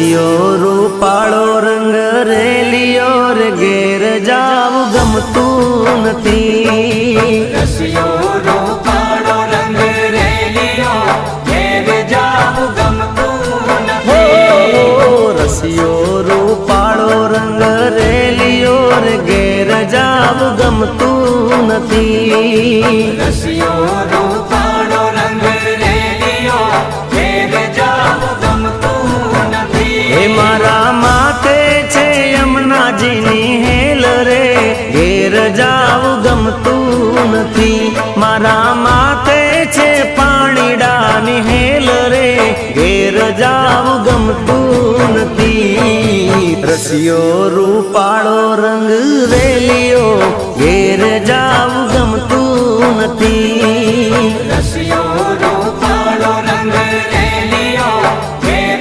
રસિયો રૂપાળો રંગ રેલિયો રે ઘેર જાવું ગમતું નથી રસિયો રૂપાળો રંગ રેલિયો ઘેર જાવું ગમતું નથી રસિયો રૂપાળો રંગ રેલિયો રે ઘેર જાવું ગમતું નથી રસિયો રૂપાળો રંગ રેલિયો ઘેર જાવું ગમતું નથી હે મારા માથે છે યમુનાજીની હેલ રે ઘેર જાવું ગમતું નથી મારા માથે છે પાણીડાની હેલ રે ઘેર જાવું ગમતું નથી રસિયો રૂપાળો રંગ રેલિયો ઘેર જાવું ગમતું નથી